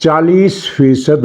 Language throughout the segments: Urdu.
40%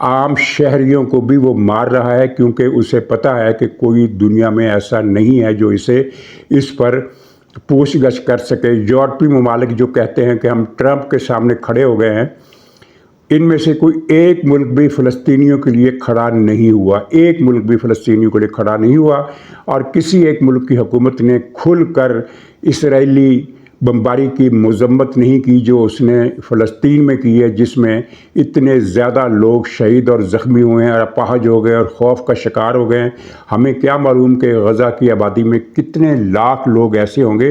عام شہریوں کو بھی وہ مار رہا ہے، کیونکہ اسے پتہ ہے کہ کوئی دنیا میں ایسا نہیں ہے جو اسے اس پر پوچھ گچھ کر سکے۔ یورپی ممالک جو کہتے ہیں کہ ہم ٹرمپ کے سامنے کھڑے ہو گئے ہیں، ان میں سے کوئی ایک ملک بھی فلسطینیوں کے لیے کھڑا نہیں ہوا، ایک ملک بھی فلسطینیوں کے لیے کھڑا نہیں ہوا، اور کسی ایک ملک کی حکومت نے کھل کر اسرائیلی بمباری کی مذمت نہیں کی جو اس نے فلسطین میں کی ہے، جس میں اتنے زیادہ لوگ شہید اور زخمی ہوئے ہیں اور اپاہج ہو گئے اور خوف کا شکار ہو گئے ہیں۔ ہمیں کیا معلوم کہ غزہ کی آبادی میں کتنے لاکھ لوگ ایسے ہوں گے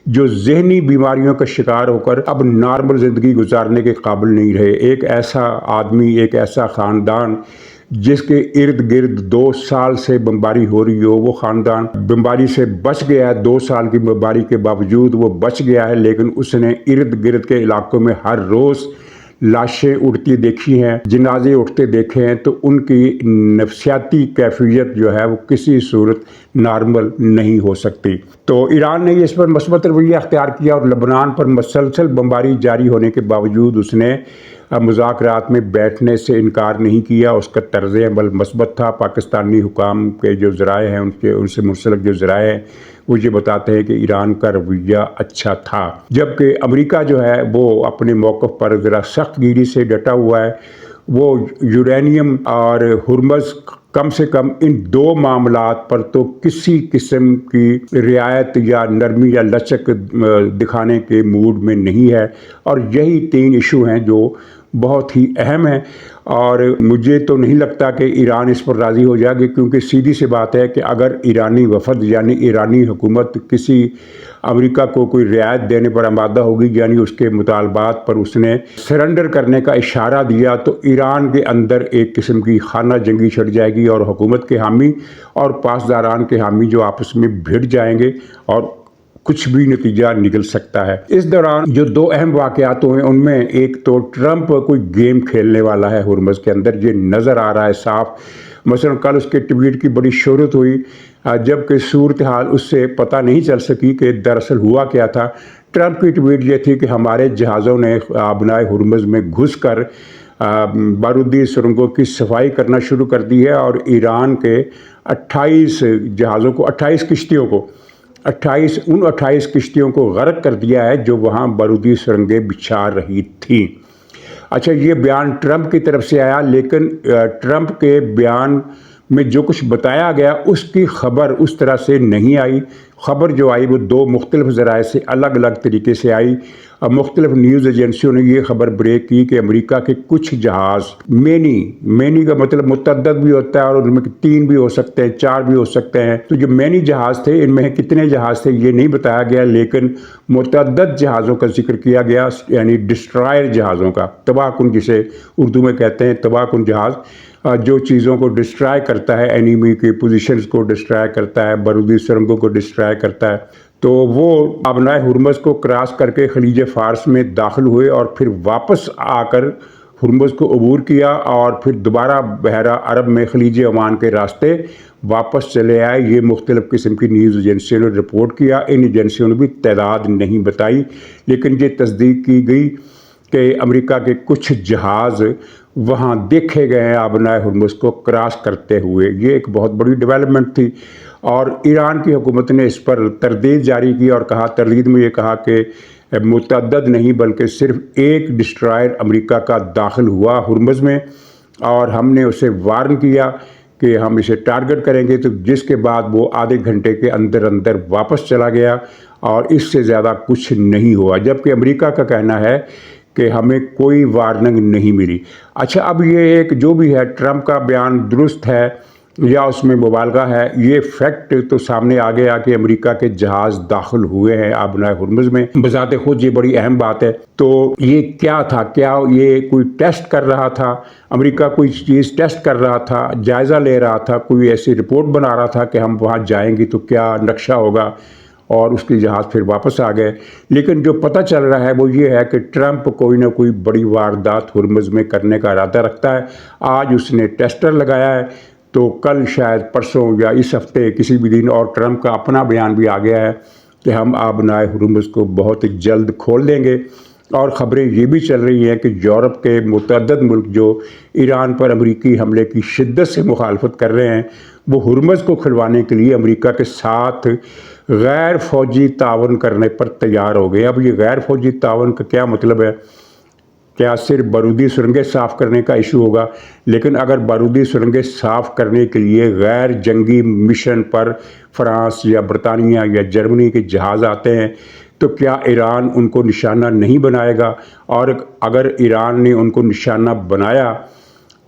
جو ذہنی بیماریوں کا شکار ہو کر اب نارمل زندگی گزارنے کے قابل نہیں رہے۔ ایک ایسا آدمی، ایک ایسا خاندان جس کے ارد گرد 2 سال سے بمباری ہو رہی ہو، وہ خاندان بمباری سے بچ گیا ہے، 2 سال کی بمباری کے باوجود وہ بچ گیا ہے، لیکن اس نے ارد گرد کے علاقوں میں ہر روز لاشیں اڑتی دیکھی ہیں، جنازے اٹھتے دیکھے ہیں، تو ان کی نفسیاتی کیفیت جو ہے وہ کسی صورت نارمل نہیں ہو سکتی۔ تو ایران نے اس پر مثبت رویہ اختیار کیا اور لبنان پر مسلسل بمباری جاری ہونے کے باوجود اس نے مذاکرات میں بیٹھنے سے انکار نہیں کیا۔ اس کا طرز عمل مثبت تھا۔ پاکستانی حکام کے جو ذرائع ہیں، ان سے منسلک جو ذرائع ہیں، وہ یہ بتاتے ہیں کہ ایران کا رویہ اچھا تھا، جبکہ امریکہ جو ہے وہ اپنے موقف پر ذرا سخت گیری سے ڈٹا ہوا ہے۔ وہ یورینیم اور ہرمز کم سے کم ان 2 معاملات پر تو کسی قسم کی رعایت یا نرمی یا لچک دکھانے کے موڈ میں نہیں ہے، اور یہی 3 ایشو ہیں جو بہت ہی اہم ہیں، اور مجھے تو نہیں لگتا کہ ایران اس پر راضی ہو جائے گی، کیونکہ سیدھی سی بات ہے کہ اگر ایرانی وفد یعنی ایرانی حکومت کسی امریکہ کو کوئی رعایت دینے پر آمادہ ہوگی، یعنی اس کے مطالبات پر اس نے سرنڈر کرنے کا اشارہ دیا، تو ایران کے اندر ایک قسم کی خانہ جنگی چھڑ جائے گی، اور حکومت کے حامی اور پاسداران کے حامی جو آپس میں بھڑ جائیں گے اور کچھ بھی نتیجہ نکل سکتا ہے۔ اس دوران جو 2 اہم واقعات ہوئے، ان میں ایک تو ٹرمپ کوئی گیم کھیلنے والا ہے ہرمز کے اندر، یہ نظر آ رہا ہے صاف۔ مثلا کل اس کے ٹویٹ کی بڑی شہرت ہوئی، جبکہ صورتحال اس سے پتہ نہیں چل سکی کہ دراصل ہوا کیا تھا۔ ٹرمپ کی ٹویٹ یہ تھی کہ ہمارے جہازوں نے آبنائے ہرمز میں گھس کر بارودی سرنگوں کی صفائی کرنا شروع کر دی ہے، اور ایران کے 28 جہازوں کو، 28 کشتیوں کو، 28 کشتیوں کو غرق کر دیا ہے جو وہاں بارودی سرنگیں بچھا رہی تھیں۔ اچھا، یہ بیان ٹرمپ کی طرف سے آیا، لیکن ٹرمپ کے بیان میں جو کچھ بتایا گیا اس کی خبر اس طرح سے نہیں آئی۔ خبر جو آئی وہ 2 مختلف ذرائع سے الگ الگ طریقے سے آئی۔ مختلف نیوز ایجنسیوں نے یہ خبر بریک کی کہ امریکہ کے کچھ جہاز، مینی کا مطلب متعدد بھی ہوتا ہے، اور ان میں 3 بھی ہو سکتے ہیں، 4 بھی ہو سکتے ہیں، تو جو مینی جہاز تھے، ان میں کتنے جہاز تھے یہ نہیں بتایا گیا، لیکن متعدد جہازوں کا ذکر کیا گیا، یعنی ڈسٹرائر جہازوں کا، تباہ کن جسے اردو میں کہتے ہیں، تباہ کن جہاز جو چیزوں کو ڈسٹرائے کرتا ہے، اینیمی کی پوزیشنز کو ڈسٹرائے کرتا ہے، بارودی سرنگوں کو ڈسٹرائے کرتا ہے۔ تو وہ آبنائے ہرمز کو کراس کر کے خلیج فارس میں داخل ہوئے، اور پھر واپس آ کر ہرمز کو عبور کیا، اور پھر دوبارہ بحیرہ عرب میں خلیج عمان کے راستے واپس چلے آئے۔ یہ مختلف قسم کی نیوز ایجنسیوں نے رپورٹ کیا۔ ان ایجنسیوں نے بھی تعداد نہیں بتائی، لیکن یہ تصدیق کی گئی کہ امریکہ کے کچھ جہاز وہاں دیکھے گئے ہیں آبنائے ہرمز کو کراس کرتے ہوئے۔ یہ ایک بہت بڑی ڈیولپمنٹ تھی، اور ایران کی حکومت نے اس پر تردید جاری کی اور تردید میں یہ کہا کہ متعدد نہیں بلکہ صرف ایک ڈسٹرائر امریکہ کا داخل ہوا ہرمز میں، اور ہم نے اسے وارن کیا کہ ہم اسے ٹارگٹ کریں گے، تو جس کے بعد وہ آدھے گھنٹے کے اندر واپس چلا گیا، اور اس سے زیادہ کچھ نہیں ہوا، جبکہ امریکہ کا کہنا ہے کہ ہمیں کوئی وارننگ نہیں ملی۔ اچھا، اب یہ ایک جو بھی ہے ٹرمپ کا بیان درست ہے یا اس میں مبالغہ ہے، یہ فیکٹ تو سامنے آ گیا کہ امریکہ کے جہاز داخل ہوئے ہیں آبنائے ہرمز میں۔ بذات خود یہ بڑی اہم بات ہے۔ تو یہ کیا تھا؟ کیا یہ کوئی ٹیسٹ کر رہا تھا؟ امریکہ کوئی چیز ٹیسٹ کر رہا تھا، جائزہ لے رہا تھا، کوئی ایسی رپورٹ بنا رہا تھا کہ ہم وہاں جائیں گے تو کیا نقشہ ہوگا، اور اس کے جہاز پھر واپس آ گئے۔ لیکن جو پتہ چل رہا ہے وہ یہ ہے کہ ٹرمپ کوئی نہ کوئی بڑی واردات ہرمز میں کرنے کا ارادہ رکھتا ہے۔ آج اس نے ٹیسٹر لگایا ہے، تو کل شاید پرسوں یا اس ہفتے کسی بھی دن، اور ٹرمپ کا اپنا بیان بھی آ گیا ہے کہ ہم آبنائے ہرمز کو بہت جلد کھول دیں گے، اور خبریں یہ بھی چل رہی ہیں کہ یورپ کے متعدد ملک جو ایران پر امریکی حملے کی شدت سے مخالفت کر رہے ہیں وہ ہرمز کو کھلوانے کے لیے امریکہ کے ساتھ غیر فوجی تعاون کرنے پر تیار ہو گئے۔ اب یہ غیر فوجی تعاون کا کیا مطلب ہے؟ کیا صرف بارودی سرنگیں صاف کرنے کا ایشو ہوگا؟ لیکن اگر بارودی سرنگیں صاف کرنے کے لیے غیر جنگی مشن پر فرانس یا برطانیہ یا جرمنی کے جہاز آتے ہیں تو کیا ایران ان کو نشانہ نہیں بنائے گا؟ اور اگر ایران نے ان کو نشانہ بنایا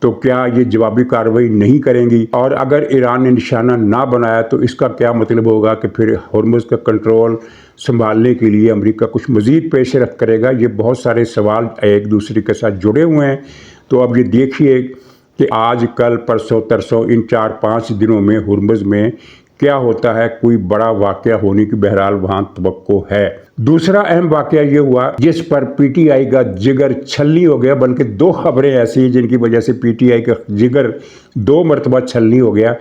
تو کیا یہ جوابی کارروائی نہیں کریں گی؟ اور اگر ایران نے نشانہ نہ بنایا تو اس کا کیا مطلب ہوگا کہ پھر ہرمز کا کنٹرول سنبھالنے کے لیے امریکہ کچھ مزید پیش رفت کرے گا؟ یہ بہت سارے سوال ایک دوسرے کے ساتھ جڑے ہوئے ہیں۔ تو اب یہ دیکھیے کہ آج کل پرسوں ترسوں ان 4-5 دنوں میں ہرمز میں کیا ہوتا ہے۔ کوئی بڑا واقعہ ہونے کی بہرحال وہاں توقع ہے۔ دوسرا اہم واقعہ یہ ہوا جس پر پی ٹی آئی کا جگر چھلنی ہو گیا، بلکہ 2 خبریں ایسی ہیں جن کی وجہ سے پی ٹی آئی کا جگر 2 مرتبہ چھلنی ہو گیا،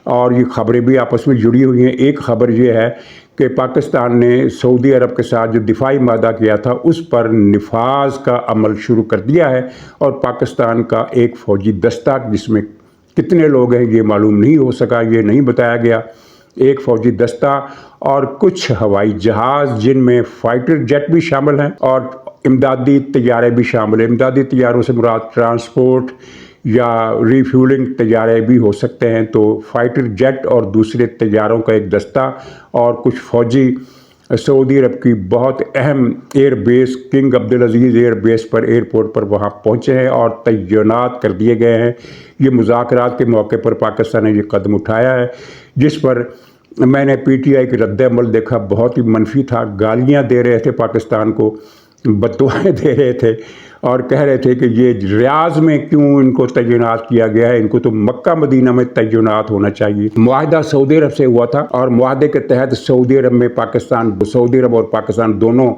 اور یہ خبریں بھی آپس میں جڑی ہوئی ہیں۔ ایک خبر یہ ہے کہ پاکستان نے سعودی عرب کے ساتھ جو دفاعی معاہدہ کیا تھا اس پر نفاذ کا عمل شروع کر دیا ہے، اور پاکستان کا ایک فوجی دستہ جس میں کتنے لوگ ہیں یہ معلوم نہیں ہو سکا، یہ نہیں بتایا گیا، ایک فوجی دستہ اور کچھ ہوائی جہاز جن میں فائٹر جیٹ بھی شامل ہیں اور امدادی طیارے بھی شامل ہیں۔ امدادی طیاروں سے مراد ٹرانسپورٹ یا ریفیولنگ طیارے بھی ہو سکتے ہیں۔ تو فائٹر جیٹ اور دوسرے طیاروں کا ایک دستہ اور کچھ فوجی سعودی عرب کی بہت اہم air base king Abdulaziz air base پر ایئرپورٹ پر وہاں پہنچے ہیں اور تعینات کر دیے گئے ہیں۔ یہ مذاکرات کے موقع پر پاکستان نے یہ قدم اٹھایا ہے، جس پر میں نے پی ٹی آئی کے رد عمل دیکھا، بہت ہی منفی تھا۔ گالیاں دے رہے تھے پاکستان کو، بددعائیں دے رہے تھے اور کہہ رہے تھے کہ یہ ریاض میں کیوں ان کو تعینات کیا گیا ہے، ان کو تو مکہ مدینہ میں تعینات ہونا چاہیے۔ معاہدہ سعودی عرب سے ہوا تھا اور معاہدے کے تحت سعودی عرب میں سعودی عرب اور پاکستان دونوں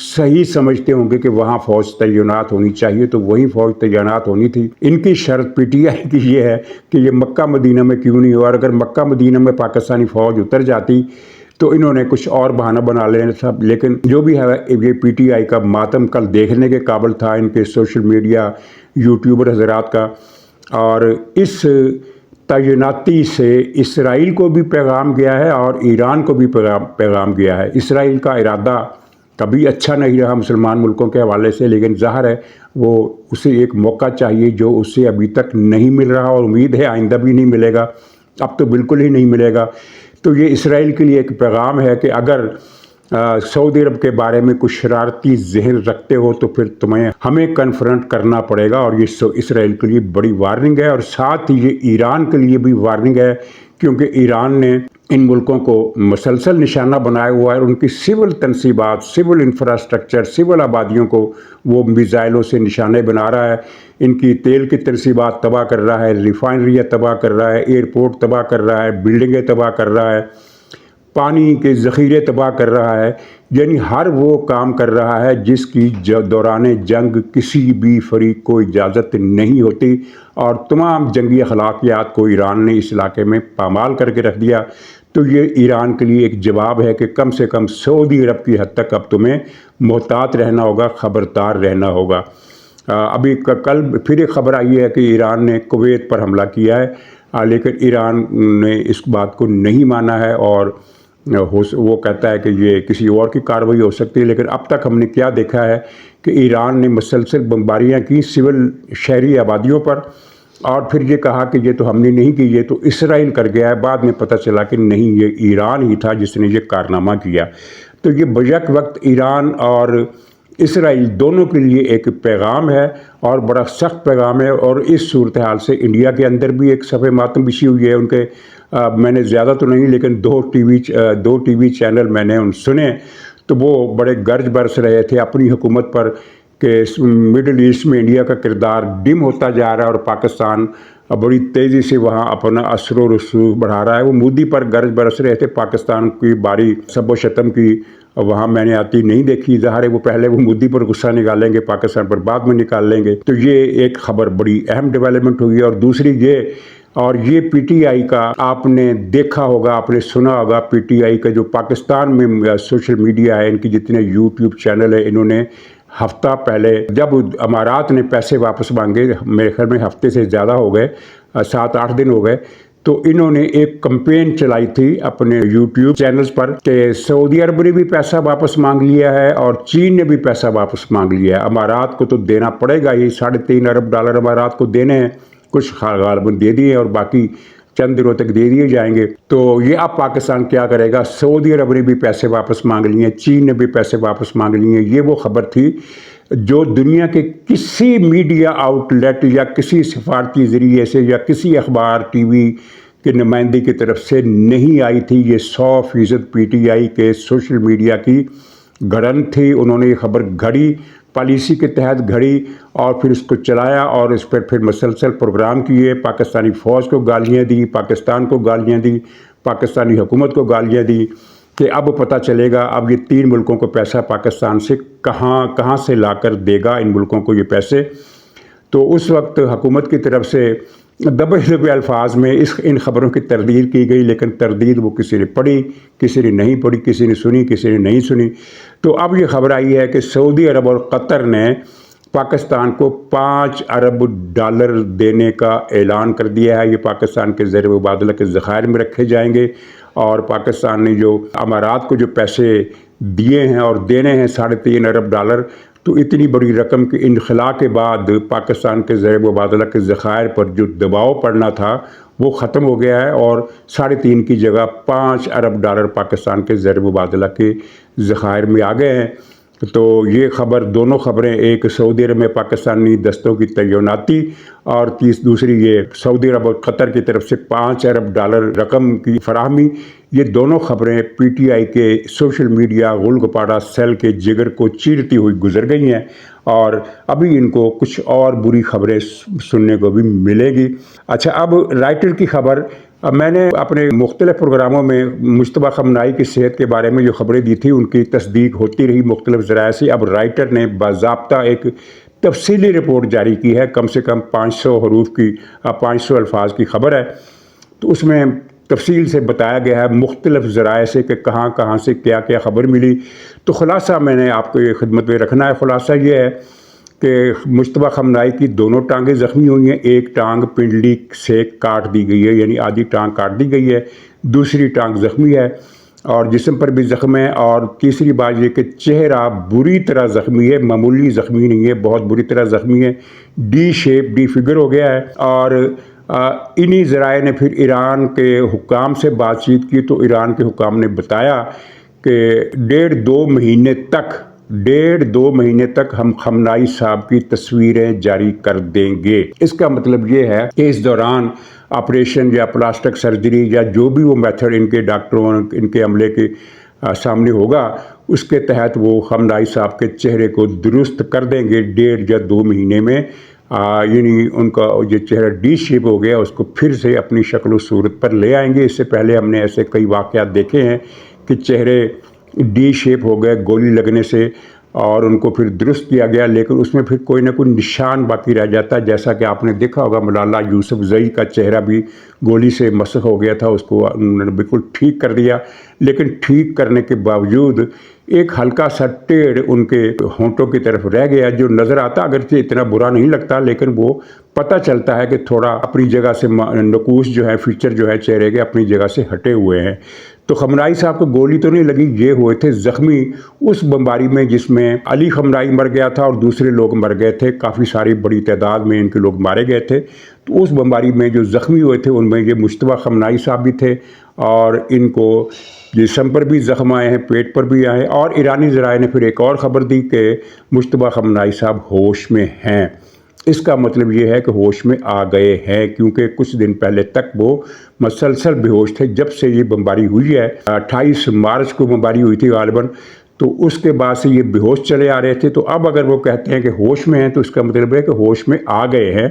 صحیح سمجھتے ہوں گے کہ وہاں فوج تعینات ہونی چاہیے، تو وہیں فوج تعینات ہونی تھی۔ ان کی شرط پی ٹی آئی کی یہ ہے کہ یہ مکہ مدینہ میں کیوں نہیں ہوا، اور اگر مکہ مدینہ میں پاکستانی فوج اتر جاتی تو انہوں نے کچھ اور بہانہ بنا لینا تھا۔ لیکن جو بھی ہے یہ پی ٹی آئی کا ماتم کل دیکھنے کے قابل تھا، ان کے سوشل میڈیا یوٹیوبر حضرات کا، اور اس تعیناتی سے اسرائیل کو بھی پیغام گیا ہے اور ایران کو بھی پیغام گیا ہے۔ اسرائیل کا ارادہ کبھی اچھا نہیں رہا مسلمان ملکوں کے حوالے سے، لیکن ظاہر ہے وہ اسے ایک موقع چاہیے جو اسے ابھی تک نہیں مل رہا، اور امید ہے آئندہ بھی نہیں ملے گا، اب تو بالکل ہی نہیں ملے گا۔ تو یہ اسرائیل کے لیے ایک پیغام ہے کہ اگر سعودی عرب کے بارے میں کچھ شرارتی ذہن رکھتے ہو تو پھر ہمیں کنفرنٹ کرنا پڑے گا، اور یہ اسرائیل کے لیے بڑی وارننگ ہے، اور ساتھ ہی یہ ایران کے لیے بھی وارننگ ہے، کیونکہ ایران نے ان ملکوں کو مسلسل نشانہ بنایا ہوا ہے، اور ان کی سول تنصیبات، سول انفراسٹرکچر، سول آبادیوں کو وہ میزائلوں سے نشانے بنا رہا ہے، ان کی تیل کی تنصیبات تباہ کر رہا ہے، ریفائنریاں تباہ کر رہا ہے، ایئرپورٹ تباہ کر رہا ہے، بلڈنگیں تباہ کر رہا ہے، پانی کے ذخیرے تباہ کر رہا ہے، یعنی ہر وہ کام کر رہا ہے جس کی دوران جنگ کسی بھی فریق کو اجازت نہیں ہوتی، اور تمام جنگی اخلاقیات کو ایران نے اس علاقے میں پامال کر کے رکھ دیا۔ تو یہ ایران کے لیے ایک جواب ہے کہ کم سے کم سعودی عرب کی حد تک اب تمہیں محتاط رہنا ہوگا، خبردار رہنا ہوگا۔ ابھی کل پھر ایک خبر آئی ہے کہ ایران نے کویت پر حملہ کیا ہے، لیکن ایران نے اس بات کو نہیں مانا ہے، اور وہ کہتا ہے کہ یہ کسی اور کی کارروائی ہو سکتی ہے۔ لیکن اب تک ہم نے کیا دیکھا ہے کہ ایران نے مسلسل بمباریاں کی سول شہری آبادیوں پر، اور پھر یہ کہا کہ یہ تو ہم نے نہیں کی، یہ تو اسرائیل کر گیا ہے۔ بعد میں پتہ چلا کہ نہیں، یہ ایران ہی تھا جس نے یہ کارنامہ کیا۔ تو یہ بیک وقت ایران اور اسرائیل دونوں کے لیے ایک پیغام ہے، اور بڑا سخت پیغام ہے، اور اس صورتحال سے انڈیا کے اندر بھی ایک صفحہ ماتم بچھی ہوئی ہے۔ ان کے میں نے زیادہ تو نہیں، لیکن دو ٹی وی چینل میں نے سنے، تو وہ بڑے گرج برس رہے تھے اپنی حکومت پر کہ مڈل ایسٹ میں انڈیا کا کردار ڈم ہوتا جا رہا ہے، اور پاکستان بڑی تیزی سے وہاں اپنا اثر و رسوخ بڑھا رہا ہے۔ وہ مودی پر گرج برس رہے تھے، پاکستان کی باری سب و شتم کی وہاں میں نے آتی نہیں دیکھی۔ ظاہر ہے وہ پہلے وہ مودی پر غصہ نکالیں گے، پاکستان پر بعد میں نکال لیں گے۔ تو یہ ایک خبر بڑی اہم ڈیولپمنٹ ہوئی ہے۔ اور دوسری یہ پی ٹی آئی کا آپ نے دیکھا ہوگا، آپ نے سنا ہوگا، پی ٹی آئی کا جو پاکستان میں سوشل میڈیا ہے، ان کی جتنے یوٹیوب چینل ہے، انہوں نے ہفتہ پہلے جب امارات نے پیسے واپس مانگے، میرے خیال میں ہفتے سے زیادہ ہو گئے، 7-8 دن ہو گئے، تو انہوں نے ایک کمپین چلائی تھی اپنے یوٹیوب چینلز پر کہ سعودی عرب نے بھی پیسہ واپس مانگ لیا ہے اور چین نے بھی پیسہ واپس مانگ لیا ہے، امارات کو تو دینا پڑے گا ہی، $3.5 ارب امارات کو دینے ہیں، کچھ غالباً دے دیے اور باقی چند دنوں تک دے دیے جائیں گے۔ تو یہ اب پاکستان کیا کرے گا؟ سعودی عرب نے بھی پیسے واپس مانگ لیے ہیں، چین نے بھی پیسے واپس مانگ لیے ہیں۔ یہ وہ خبر تھی جو دنیا کے کسی میڈیا آؤٹ لیٹ یا کسی سفارتی ذریعے سے یا کسی اخبار ٹی وی کے نمائندے کی طرف سے نہیں آئی تھی۔ یہ 100% پی ٹی آئی کے سوشل میڈیا کی گھڑن تھی، انہوں نے یہ خبر گھڑی، پالیسی کے تحت گھڑی اور پھر اس کو چلایا اور اس پر پھر مسلسل پروگرام کیے، پاکستانی فوج کو گالیاں دی، پاکستان کو گالیاں دی، پاکستانی حکومت کو گالیاں دی کہ اب پتہ چلے گا اب یہ 3 ملکوں کو پیسہ پاکستان سے کہاں سے لا کر دے گا ان ملکوں کو یہ پیسے۔ تو اس وقت حکومت کی طرف سے دبے دبے الفاظ میں ان خبروں کی تردید کی گئی، لیکن تردید وہ کسی نے پڑھی، کسی نے نہیں پڑھی، کسی نے سنی، کسی نے نہیں سنی۔ تو اب یہ خبر آئی ہے کہ سعودی عرب اور قطر نے پاکستان کو $5 ارب دینے کا اعلان کر دیا ہے۔ یہ پاکستان کے زیر مبادلہ کے ذخائر میں رکھے جائیں گے اور پاکستان نے جو امارات کو جو پیسے دیے ہیں اور دینے ہیں $3.5 ارب، تو اتنی بڑی رقم کے انخلاء کے بعد پاکستان کے زیر مبادلہ کے ذخائر پر جو دباؤ پڑنا تھا وہ ختم ہو گیا ہے اور 3.5 کی جگہ $5 ارب پاکستان کے زیر مبادلہ کے ذخائر میں آ گئے ہیں۔ تو یہ خبر، دونوں خبریں، ایک سعودی عرب میں پاکستانی دستوں کی تعیناتی اور دوسری یہ سعودی عرب اور قطر کی طرف سے $5 ارب رقم کی فراہمی، یہ دونوں خبریں پی ٹی آئی کے سوشل میڈیا غل گپارہ سیل کے جگر کو چیرتی ہوئی گزر گئی ہیں اور ابھی ان کو کچھ اور بری خبریں سننے کو بھی ملے گی۔ اچھا، اب رائٹر کی خبر، میں نے اپنے مختلف پروگراموں میں مجتبیٰ خمنائی کی صحت کے بارے میں جو خبریں دی تھی ان کی تصدیق ہوتی رہی مختلف ذرائع سے۔ اب رائٹر نے باضابطہ ایک تفصیلی رپورٹ جاری کی ہے، کم سے کم 500 حروف کی، 500 الفاظ کی خبر ہے۔ تو اس میں تفصیل سے بتایا گیا ہے مختلف ذرائع سے کہ کہاں سے کیا خبر ملی۔ تو خلاصہ میں نے آپ کو یہ خدمت میں رکھنا ہے، خلاصہ یہ ہے کہ مجتبیٰ خمنائی کی دونوں ٹانگیں زخمی ہوئی ہیں، ایک ٹانگ پنڈلی سے کاٹ دی گئی ہے، یعنی آدھی ٹانگ کاٹ دی گئی ہے، دوسری ٹانگ زخمی ہے اور جسم پر بھی زخم ہے، اور تیسری بات یہ کہ چہرہ بری طرح زخمی ہے، معمولی زخمی نہیں ہے، بہت بری طرح زخمی ہے، ڈی فگر ہو گیا ہے۔ اور انہی ذرائع نے پھر ایران کے حکام سے بات چیت کی تو ایران کے حکام نے بتایا کہ 1.5-2 مہینے تک ہم خمنائی صاحب کی تصویریں جاری کر دیں گے۔ اس کا مطلب یہ ہے کہ اس دوران آپریشن یا پلاسٹک سرجری یا جو بھی وہ میتھڈ ان کے ڈاکٹروں، ان کے عملے کے سامنے ہوگا، اس کے تحت وہ خمنائی صاحب کے چہرے کو درست کر دیں گے 1.5 یا 2 مہینے میں۔ یعنی ان کا جو چہرہ ڈی شیپ ہو گیا اس کو پھر سے اپنی شکل و صورت پر لے آئیں گے۔ اس سے پہلے ہم نے ایسے کئی واقعات دیکھے ہیں کہ چہرے ڈی شیپ ہو گئے گولی لگنے سے اور ان کو پھر درست کیا گیا، لیکن اس میں پھر کوئی نہ کوئی نشان باقی رہ جاتا ہے، جیسا کہ آپ نے دیکھا ہوگا ملالہ یوسفزئی کا چہرہ بھی گولی سے مسخ ہو گیا تھا، اس کو انہوں نے بالکل ٹھیک کر دیا، لیکن ٹھیک کرنے کے باوجود ایک ہلکا سا ٹیڑھ ان کے ہونٹوں کی طرف رہ گیا جو نظر آتا، اگرچہ اتنا برا نہیں لگتا، لیکن وہ پتہ چلتا ہے کہ تھوڑا اپنی جگہ سے نقوش جو ہے، فیچر جو ہے چہرے کے اپنی جگہ سے ہٹے ہوئے ہیں۔ تو خمنائی صاحب کو گولی تو نہیں لگی، یہ ہوئے تھے زخمی اس بمباری میں جس میں علی خمنائی مر گیا تھا اور دوسرے لوگ مر گئے تھے، کافی ساری بڑی تعداد میں ان کے لوگ مارے گئے تھے۔ تو اس بمباری میں جو زخمی ہوئے تھے ان میں یہ مجتبیٰ خمنائی صاحب بھی تھے اور ان کو جسم پر بھی زخم آئے ہیں، پیٹ پر بھی آئے ہیں، اور ایرانی ذرائع نے پھر ایک اور خبر دی کہ مجتبیٰ خمنائی صاحب ہوش میں ہیں۔ اس کا مطلب یہ ہے کہ ہوش میں آ گئے ہیں، کیونکہ کچھ دن پہلے تک وہ مسلسل بے ہوش تھے جب سے یہ بمباری ہوئی ہے۔ 28 مارچ کو بمباری ہوئی تھی غالباً، تو اس کے بعد سے یہ بے ہوش چلے آ رہے تھے۔ تو اب اگر وہ کہتے ہیں کہ ہوش میں ہیں تو اس کا مطلب ہے کہ ہوش میں آ گئے ہیں،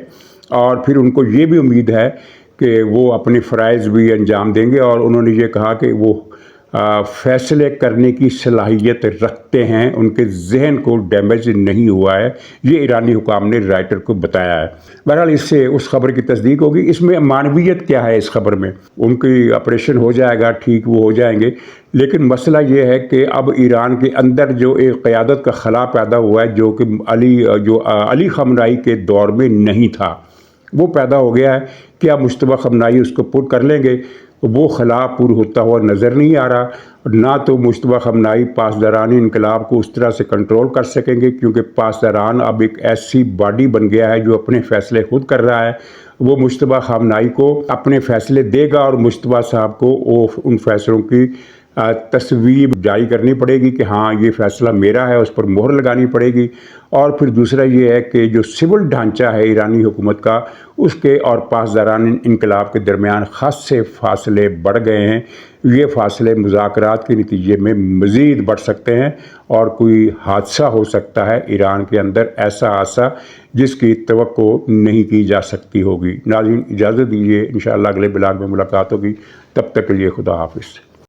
اور پھر ان کو یہ بھی امید ہے کہ وہ اپنے فرائض بھی انجام دیں گے، اور انہوں نے یہ کہا کہ وہ فیصلے کرنے کی صلاحیت رکھتے ہیں، ان کے ذہن کو ڈیمیج نہیں ہوا ہے، یہ ایرانی حکام نے رائٹر کو بتایا ہے۔ بہرحال اس سے اس خبر کی تصدیق ہوگی۔ اس میں معنویت کیا ہے اس خبر میں؟ ان کی آپریشن ہو جائے گا، ٹھیک، وہ ہو جائیں گے، لیکن مسئلہ یہ ہے کہ اب ایران کے اندر جو ایک قیادت کا خلا پیدا ہوا ہے، جو کہ علی خامنہئی کے دور میں نہیں تھا، وہ پیدا ہو گیا ہے کہ اب مجتبیٰ خامنہئی اس کو پُر کر لیں گے۔ وہ خلا پر ہوتا ہوا نظر نہیں آ رہا، نہ تو مجتبیٰ خامنہئی پاسداران انقلاب کو اس طرح سے کنٹرول کر سکیں گے، کیونکہ پاسداران اب ایک ایسی باڈی بن گیا ہے جو اپنے فیصلے خود کر رہا ہے۔ وہ مجتبیٰ خامنہئی کو اپنے فیصلے دے گا اور مجتبیٰ صاحب کو ان فیصلوں کی تصویب جاری کرنی پڑے گی کہ ہاں یہ فیصلہ میرا ہے، اس پر مہر لگانی پڑے گی۔ اور پھر دوسرا یہ ہے کہ جو سول ڈھانچہ ہے ایرانی حکومت کا، اس کے اور پاسداران انقلاب کے درمیان خاصے فاصلے بڑھ گئے ہیں۔ یہ فاصلے مذاکرات کے نتیجے میں مزید بڑھ سکتے ہیں اور کوئی حادثہ ہو سکتا ہے ایران کے اندر، ایسا حادثہ جس کی توقع نہیں کی جا سکتی ہوگی۔ ناظرین اجازت دیجیے، انشاءاللہ اگلے بلاگ میں ملاقات ہوگی، تب تک کے لیے خدا حافظ۔